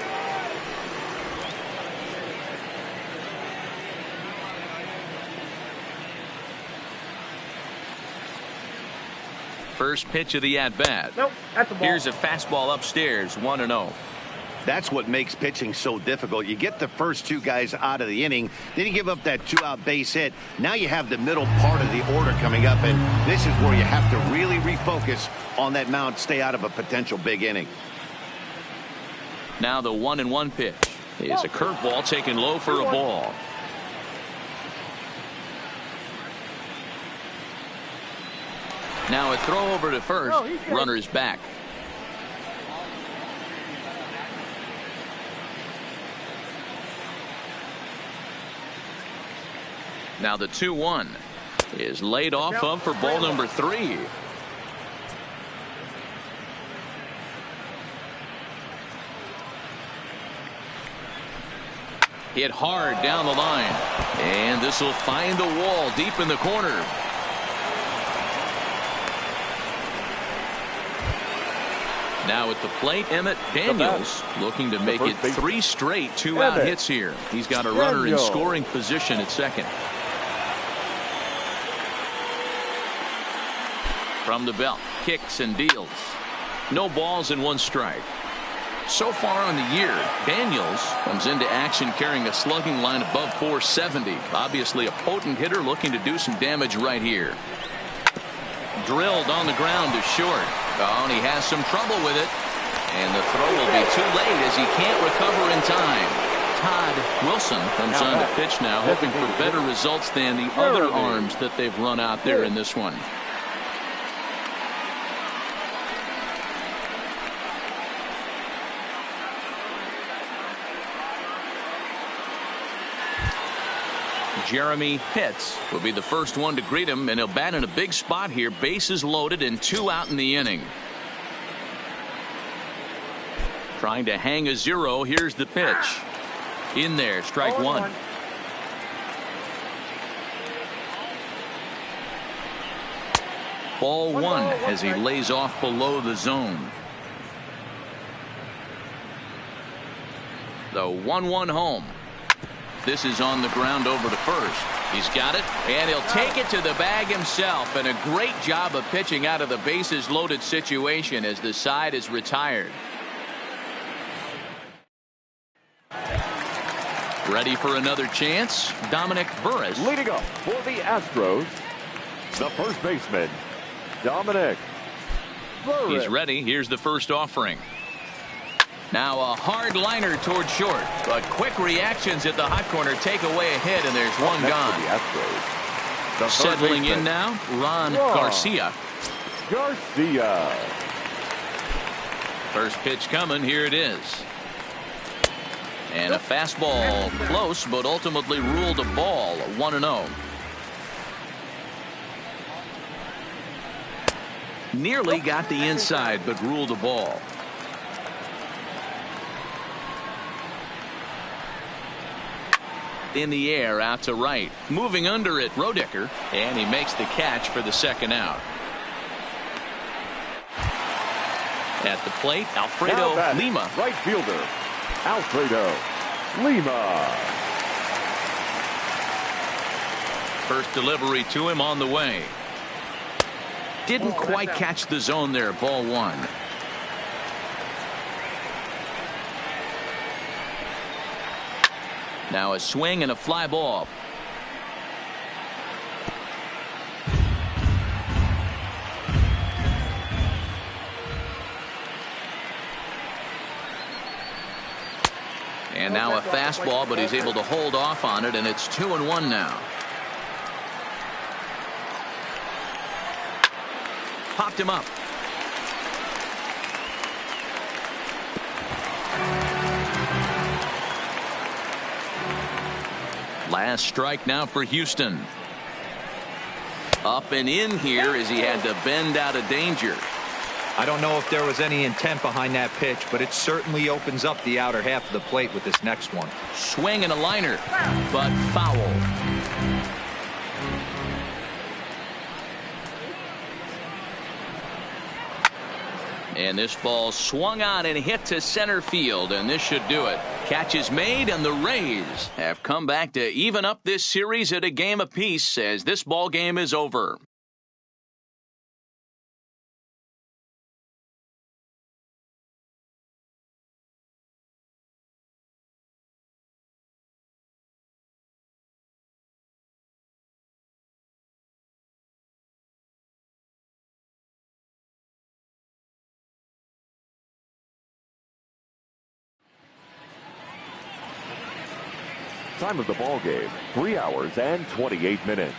First pitch of the at-bat. Nope, that's a ball. Here's a fastball upstairs, 1-0. That's what makes pitching so difficult. You get the first two guys out of the inning, then you give up that 2-out base hit. Now you have the middle part of the order coming up, and this is where you have to really refocus on that mound, stay out of a potential big inning. Now the 1-1 pitch is a curveball taken low for a ball. Now a throw over to first. Runner's back. Now the 2-1 is laid off of for ball number 3. Hit hard down the line, and this will find the wall deep in the corner. Now at the plate, Emmett Daniels looking to make it 3 straight 2-out hits here. He's got a runner in scoring position at second. From the belt, kicks and deals. No balls and 1 strike. So far on the year, Daniels comes into action carrying a slugging line above 470. Obviously a potent hitter looking to do some damage right here. Drilled on the ground to short. Oh, and he has some trouble with it. And the throw will be too late as he can't recover in time. Todd Wilson comes on to pitch now, hoping for better results than the other arms that they've run out there in this one. Jeremy Pitts will be the first one to greet him, and he'll bat in a big spot here. Bases loaded and 2 out in the inning. Trying to hang a 0. Here's the pitch. In there, strike 1. Ball 1 as he lays off below the zone. The 1-1 home. This is on the ground over to first. He's got it, and he'll take it to the bag himself. And a great job of pitching out of the bases loaded situation as the side is retired. Ready for another chance? Dominic Burris. Leading up for the Astros, the first baseman, Dominic Burris. He's ready. Here's the first offering. Now a hard liner toward short, but quick reactions at the hot corner take away a hit, and there's 1 gone. The Settling in now, Ron Garcia. First pitch coming. Here it is. And a fastball close, but ultimately ruled a ball. 1-0. Nearly got the inside, but ruled a ball. In the air out to right, moving under it, Roedicker, and he makes the catch for the 2nd out. At the plate, Alfredo Lima. Right fielder, Alfredo Lima. First delivery to him on the way. Didn't quite catch the zone there. Ball 1. Now a swing and a fly ball. And now a fastball, but he's able to hold off on it, and it's 2-1 now. Popped him up. Last strike now for Houston. Up and in here as he had to bend out of danger. I don't know if there was any intent behind that pitch, but it certainly opens up the outer half of the plate with this next one. Swing and a liner, but foul. And this ball swung on and hit to center field, and this should do it. Catch is made, and the Rays have come back to even up this series at a game apiece as this ball game is over. Time of the ball game, 3 hours and 28 minutes.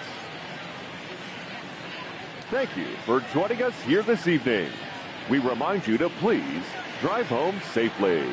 Thank you for joining us here this evening. We remind you to please drive home safely.